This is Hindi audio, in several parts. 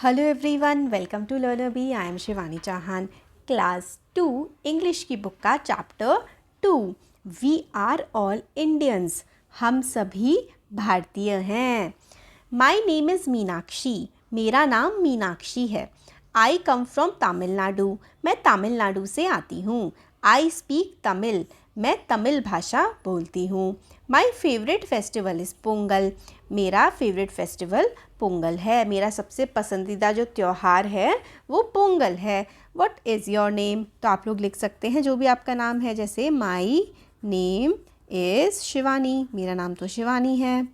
Hello everyone, welcome to learner B. I am Shivani Chauhan, class 2 English की बुक का chapter 2 we are all Indians. हम सभी भारतीय हैं। My name is Meenakshi. मेरा नाम मीनाक्षी है। I come from Tamil Nadu. मैं तमिलनाडु से आती हूँ। I speak Tamil. मैं तमिल भाषा बोलती हूँ। My favourite festival is Pongal. मेरा फेवरेट फेस्टिवल पोंगल है। मेरा सबसे पसंदीदा जो त्यौहार है वो पोंगल है। What is your name? तो आप लोग लिख सकते हैं जो भी आपका नाम है, जैसे माई नेम इज़ शिवानी। मेरा नाम तो शिवानी है,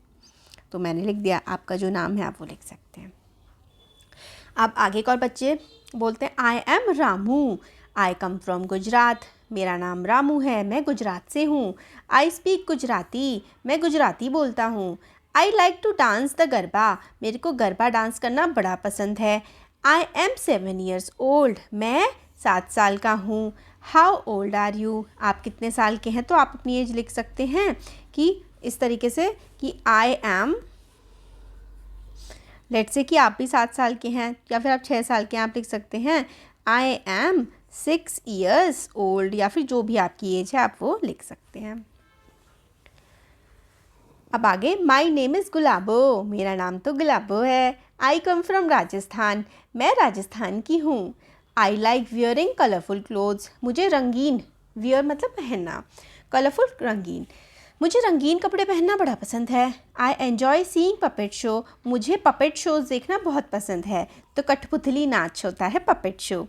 तो मैंने लिख दिया। आपका जो नाम है आप वो लिख सकते हैं। अब आगे के और बच्चे बोलते हैं I am Ramu. I come from Gujarat. मेरा नाम रामू है, मैं गुजरात से हूँ। I speak Gujarati. मैं गुजराती बोलता हूँ। I like to dance the garba. मेरे को गरबा डांस करना बड़ा पसंद है। I am 7 years old. मैं 7 साल का हूँ। How old are you? आप कितने साल के हैं? तो आप अपनी एज लिख सकते हैं कि इस तरीके से कि आई एम, लेट्स से कि आप भी 7 साल के हैं या फिर आप 6 साल के हैं, आप लिख सकते हैं आई एम 6 years ओल्ड, या फिर जो भी आपकी एज है आप वो लिख सकते हैं। अब आगे माई नेम इज़ गुलाबो। मेरा नाम तो गुलाबो है। I come from Rajasthan. मैं राजस्थान की हूँ। I like wearing colourful clothes. मुझे रंगीन, वियर मतलब पहनना, कलरफुल रंगीन, मुझे रंगीन कपड़े पहनना बड़ा पसंद है। I enjoy seeing puppet show. मुझे पपेट शोज़ देखना बहुत पसंद है। तो कठपुतली नाच होता है puppet show.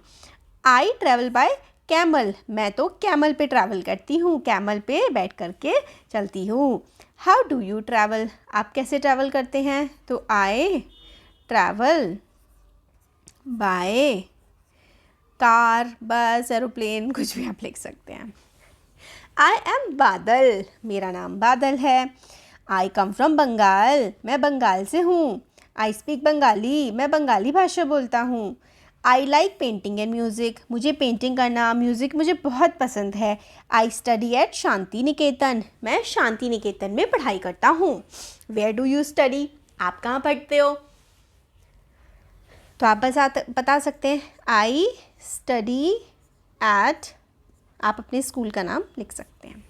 I travel by camel. मैं तो कैमल पे ट्रैवल करती हूँ, कैमल पे बैठ करके चलती हूँ। How do you travel? आप कैसे ट्रैवल करते हैं? तो आई ट्रैवल बाय कार, बस, एरोप्लेन, कुछ भी आप लिख सकते हैं। आई एम बादल। मेरा नाम बादल है। I come from Bengal. मैं बंगाल से हूँ। I speak Bengali. मैं बंगाली भाषा बोलता हूँ। I like painting and music. मुझे पेंटिंग करना, म्यूज़िक मुझे बहुत पसंद है। I study at Shanti Niketan. मैं शांति निकेतन में पढ़ाई करता हूँ। Where do you study? आप कहाँ पढ़ते हो? तो आप बता सकते हैं आई स्टडी एट, आप अपने स्कूल का नाम लिख सकते हैं।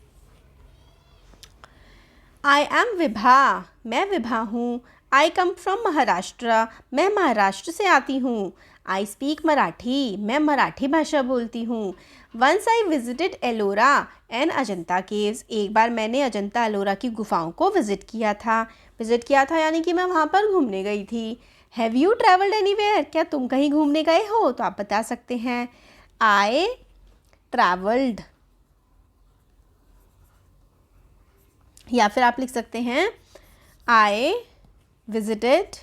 I am Vibha. मैं विभा हूँ। I come from Maharashtra. मैं महाराष्ट्र से आती हूँ। I speak Marathi. मैं मराठी भाषा बोलती हूँ। Once I visited Ellora and Ajanta caves. एक बार मैंने अजंता एलोरा की गुफाओं को विजिट किया था यानी कि मैं वहाँ पर घूमने गई थी। Have you travelled anywhere? क्या तुम कहीं घूमने गए हो? तो आप बता सकते हैं आई ट्रैवल्ड, या फिर आप लिख सकते हैं आई विजिटेड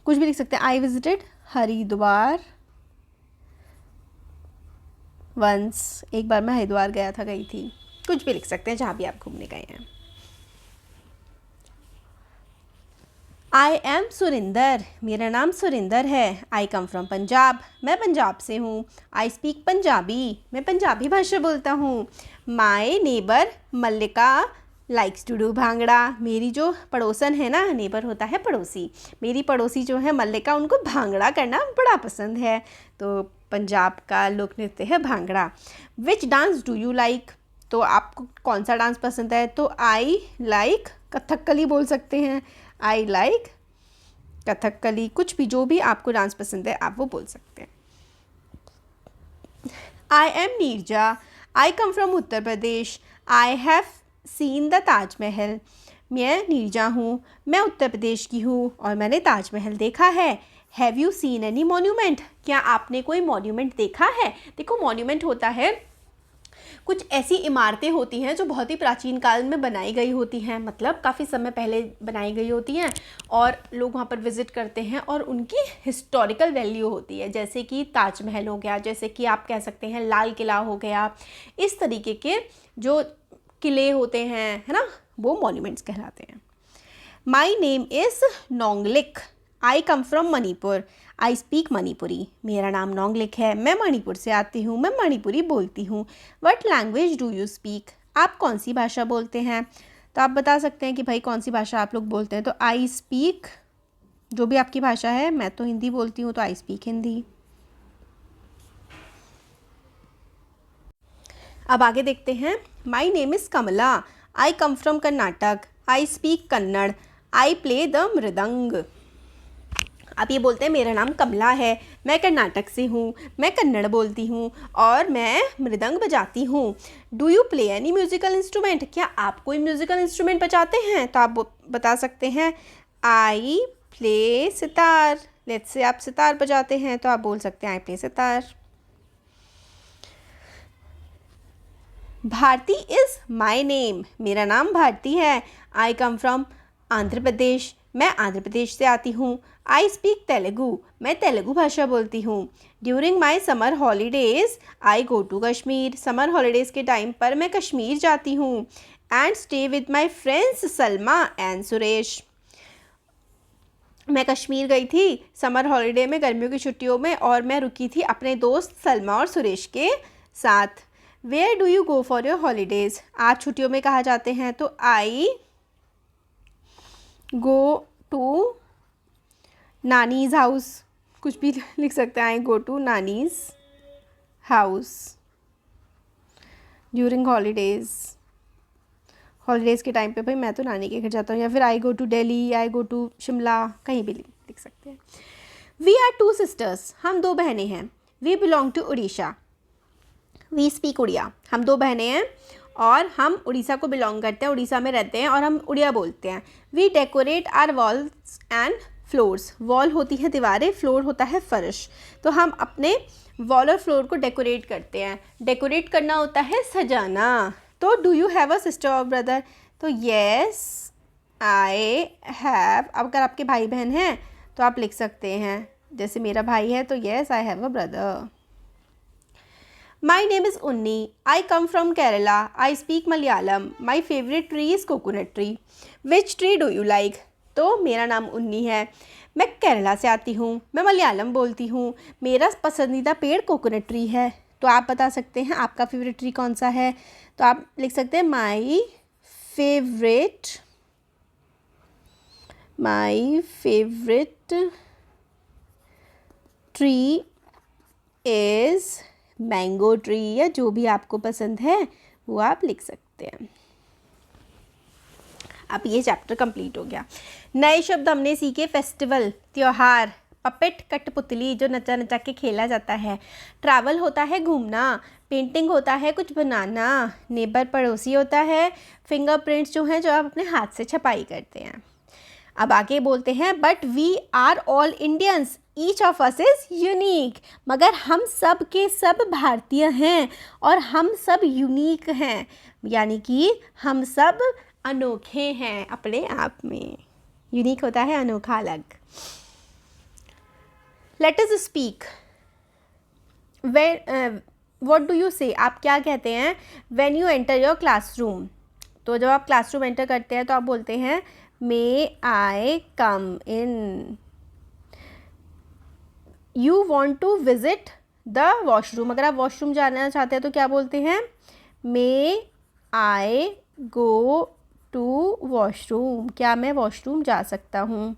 कुछ भी लिख सकते हैं। I visited Haridwar once. एक बार मैं हरिद्वार गई थी। कुछ भी लिख सकते हैं जहाँ भी आप घूमने गए हैं। I am Surinder. मेरा नाम सुरिंदर है। I come from Punjab. मैं पंजाब से हूँ। I speak Punjabi. मैं पंजाबी भाषा बोलता हूँ। My neighbour Mallika likes to do bhangra. मेरी जो पड़ोसन है ना, नेबर होता है पड़ोसी, मेरी पड़ोसी जो है मल्लिका, उनको भांगड़ा करना बड़ा पसंद है। तो पंजाब का लोक नृत्य है bhangra. Which dance do you like? तो आपको कौन सा डांस पसंद है? तो आई लाइक कथकली बोल सकते हैं। आई लाइक कथकली, कुछ भी, जो भी आपको डांस पसंद है आप वो बोल सकते हैं। I M Neerja. I come from Uttar Pradesh. I have seen the Taj Mahal. मैं नीरजा हूँ, मैं उत्तर प्रदेश की हूँ और मैंने ताजमहल देखा है। Have you seen any monument? क्या आपने कोई मॉन्यूमेंट देखा है? देखो, मॉन्यूमेंट होता है कुछ ऐसी इमारतें होती हैं जो बहुत ही प्राचीन काल में बनाई गई होती हैं, मतलब काफ़ी समय पहले बनाई गई होती हैं और लोग वहाँ पर विज़िट करते हैं और उनकी हिस्टोरिकल वैल्यू होती है। जैसे कि ताजमहल हो गया, जैसे कि आप कह सकते हैं लाल किला हो गया। इस तरीके के जो किले होते हैं, है ना, वो मॉन्यूमेंट्स कहलाते हैं। My name is Nonglik. I come from Manipur. I speak Manipuri. मेरा नाम नोंगलिक है, मैं मणिपुर से आती हूँ, मैं मणिपुरी बोलती हूँ। What language do you speak? आप कौन सी भाषा बोलते हैं? तो आप बता सकते हैं कि भाई कौन सी भाषा आप लोग बोलते हैं। तो आई स्पीक, जो भी आपकी भाषा है, मैं तो हिंदी बोलती हूँ तो आई स्पीक हिंदी। अब आगे देखते हैं। My name is Kamala, I come from Karnataka, I speak Kannada, I play the mridang. आप ये बोलते हैं मेरा नाम कमला है, मैं कर्नाटक से हूँ, मैं कन्नड़ बोलती हूँ और मैं मृदंग बजाती हूँ। Do you play any musical instrument, क्या आप कोई म्यूज़िकल इंस्ट्रूमेंट बजाते हैं? तो आप बता सकते हैं I play sitar. Let's say आप सितार बजाते हैं तो आप बोल सकते हैं I play sitar. Bharati is my name, मेरा नाम भारती है। I come from Andhra Pradesh, मैं आंध्र प्रदेश से आती हूँ। आई स्पीक तेलुगु, मैं तेलुगु भाषा बोलती हूँ। During my summer holidays I go to Kashmir, summer holidays के टाइम पर मैं कश्मीर जाती हूँ। And stay with my friends Salma and Suresh, मैं कश्मीर गई थी समर हॉलीडे में, गर्मियों की छुट्टियों में, और मैं रुकी थी अपने दोस्त सलमा और सुरेश के साथ। Where do you go for your holidays, आप छुट्टियों में कहाँ जाते हैं? तो आई गो टू नानीज़ हाउस, कुछ भी लिख सकते हैं। I go to nani's house during holidays, holidays के टाइम पे भाई मैं तो नानी के घर जाता हूँ। या फिर I go to Delhi, I go to Shimla, कहीं भी लिख सकते हैं। वी आर टू सिस्टर्स, हम दो बहनें हैं। We belong to Orissa, we speak Oriya, हम दो बहनें हैं और हम उड़ीसा को बिलोंग करते हैं, उड़ीसा में रहते हैं और हम उड़िया बोलते हैं। We decorate our walls and floors, wall होती है दीवारें, फ्लोर होता है फर्श, तो हम अपने वॉल और फ्लोर को डेकोरेट करते हैं। डेकोरेट करना होता है सजाना। तो do you have a sister और ब्रदर, तो येस आई हैव। अब अगर आपके भाई बहन हैं तो आप लिख सकते हैं, जैसे मेरा भाई है तो yes I have a brother. My name is Unni, I come from Kerala, I speak Malayalam, my favourite tree is coconut tree. Which tree do you like, तो मेरा नाम उन्नी है, मैं केरला से आती हूँ, मैं मलयालम बोलती हूँ, मेरा पसंदीदा पेड़ कोकोनट ट्री है। तो आप बता सकते हैं आपका फेवरेट ट्री कौन सा है। तो आप लिख सकते हैं माई favourite tree is mango tree, या जो भी आपको पसंद है वो आप लिख सकते हैं। अब ये चैप्टर कंप्लीट हो गया। नए शब्द हमने सीखे, फेस्टिवल त्योहार, पपेट कठपुतली जो नचा नचा के खेला जाता है, ट्रैवल होता है घूमना, पेंटिंग होता है कुछ बनाना, नेबर पड़ोसी होता है, फिंगरप्रिंट्स जो हैं जो आप अपने हाथ से छपाई करते हैं। अब आगे बोलते हैं but we are all Indians, each of us is unique, मगर हम सब के सब भारतीय हैं और हम सब यूनिक हैं, यानी कि हम सब अनोखे हैं अपने आप में। यूनिक होता है अनोखा, अलग। Late us speak, what do you से, आप क्या कहते हैं when you enter your classroom. तो जब आप क्लासरूम एंटर करते हैं तो आप बोलते हैं may I come in. You want to visit the washroom, अगर आप वॉशरूम जाना चाहते हैं तो क्या बोलते हैं may I go to washroom, क्या मैं वॉशरूम जा सकता हूँ।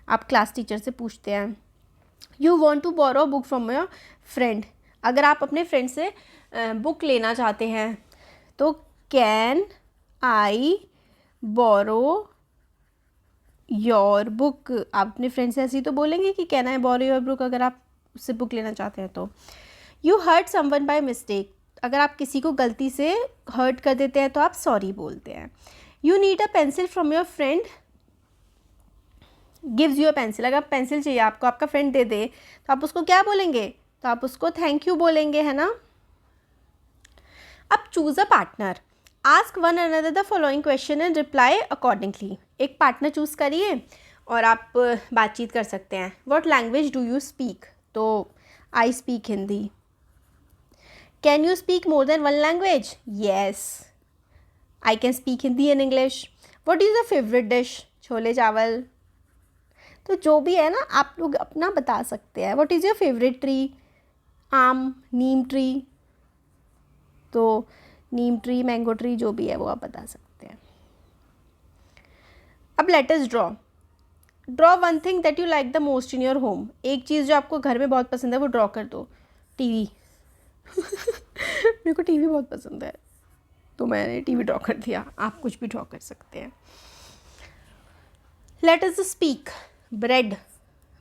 आप क्लास टीचर से पूछते हैं। You want to borrow book from your friend, अगर आप अपने फ्रेंड से बुक लेना चाहते हैं तो can I borrow your book, आप अपने फ्रेंड से ऐसे ही तो बोलेंगे कि can I borrow your book, अगर आप उससे बुक लेना चाहते हैं तो। You hurt someone by mistake, अगर आप किसी को गलती से हर्ट कर देते हैं तो आप सॉरी बोलते हैं। You need a pencil from your friend gives you a pencil, अगर पेंसिल चाहिए आपको, आपका फ्रेंड दे दे तो आप उसको क्या बोलेंगे, तो आप उसको थैंक यू बोलेंगे, है ना। अब choose a partner, ask one another the following question and reply accordingly, एक पार्टनर चूज़ करिए और आप बातचीत कर सकते हैं। What language do you speak, तो I speak Hindi. Can you speak more than one language, yes I can speak Hindi and English. What is the favourite dish, chole chawal. तो जो भी है ना आप लोग अपना बता सकते हैं। What is your favourite tree, आम, नीम ट्री, तो नीम ट्री, मैंगो ट्री, जो भी है वो आप बता सकते हैं। अब let us draw one thing that you like the most in your home. एक चीज़ जो आपको घर में बहुत पसंद है वो ड्रॉ कर दो। टीवी मेरे को टीवी बहुत पसंद है तो मैंने टीवी ड्रॉ कर दिया। आप कुछ भी ड्रॉ कर सकते हैं। Let us speak. Bread,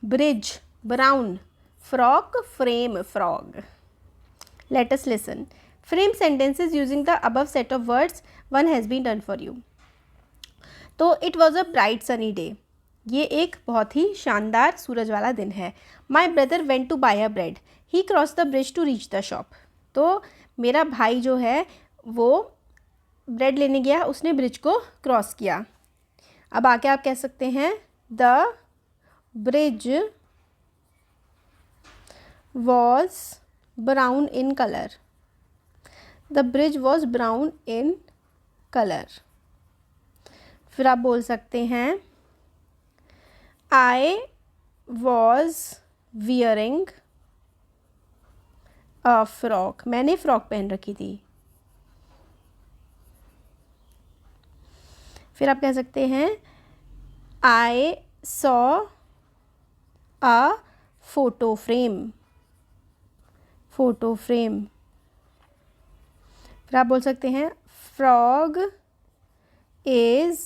bridge, brown, frock, frame, frog. Let us listen. Frame sentences using the above set of words, one has been done for you. तो it was a bright sunny day. ये एक बहुत ही शानदार सूरज वाला दिन है। My brother went to buy a bread, he cross the bridge to reach the shop. तो मेरा भाई जो है वो ब्रेड लेने गया, उसने ब्रिज को क्रॉस किया। अब आके आप कह सकते हैं the bridge was brown in colour. The bridge was brown in colour. फिर आप बोल सकते हैं I was wearing a frock. मैंने फ्रॉक पहन रखी थी। फिर आप कह सकते हैं I saw a photo frame. Photo frame. फिर आप बोल सकते हैं frog is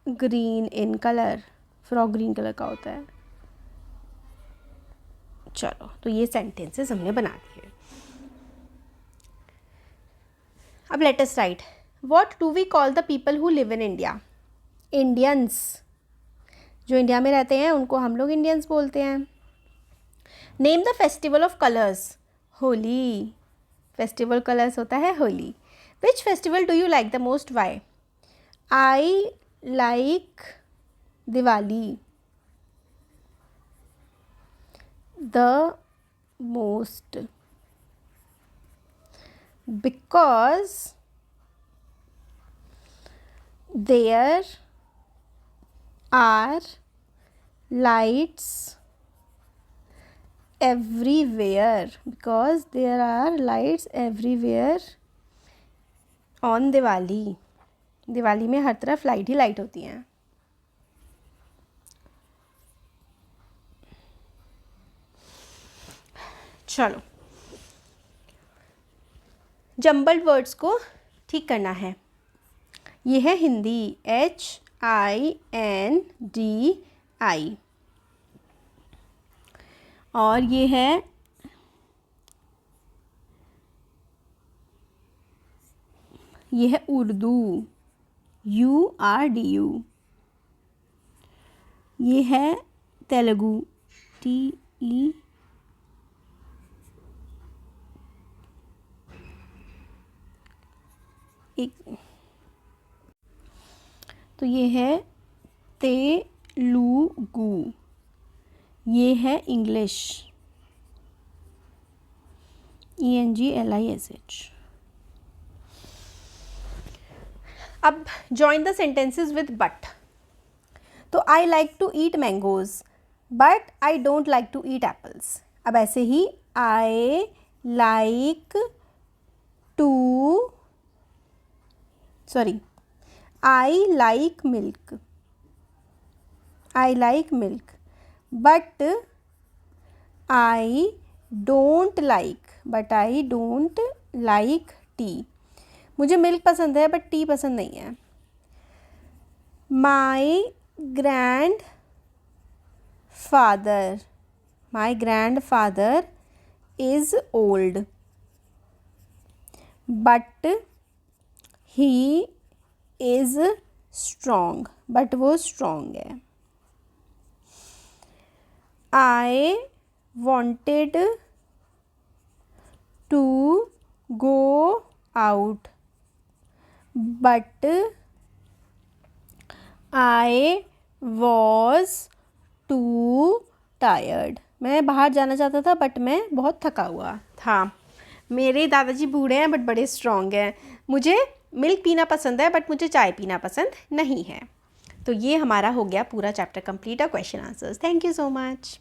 green in color. Frock green colour का होता है। चलो, तो ये सेंटेंसेस हमने बना दिए। अब let us write. What do we call the people who live in India? Indians. जो इंडिया में रहते हैं उनको हम लोग इंडियंस बोलते हैं। Name the festival of colours. Holi. Festival colours होता है Holi. Which festival do you like the most? Why? I like Diwali the most because there are lights everywhere. Because there are lights everywhere on Diwali. Diwali में हर तरफ लाइट ही लाइट होती हैं। चलो, जम्बल्ड वर्ड्स को ठीक करना है। ये है हिंदी HINDI और ये है उर्दू URDU। ये है तेलुगु TE। तो ये है तेलुगु। ये है इंग्लिश ENGLISH। अब join the sentences with but. तो I like to eat mangoes but I don't like to eat apples. अब ऐसे ही I like milk but I don't like tea. मुझे मिल्क पसंद है बट टी पसंद नहीं है। My grandfather is old but he is strong. But वो स्ट्रॉन्ग है। I wanted to go out but I was too tired. मैं बाहर जाना चाहता था बट मैं बहुत थका हुआ था। मेरे दादाजी बूढ़े हैं बट बड़े स्ट्रॉन्ग हैं। मुझे मिल्क पीना पसंद है बट मुझे चाय पीना पसंद नहीं है। तो ये हमारा हो गया पूरा chapter complete. Question answers. Thank you so much.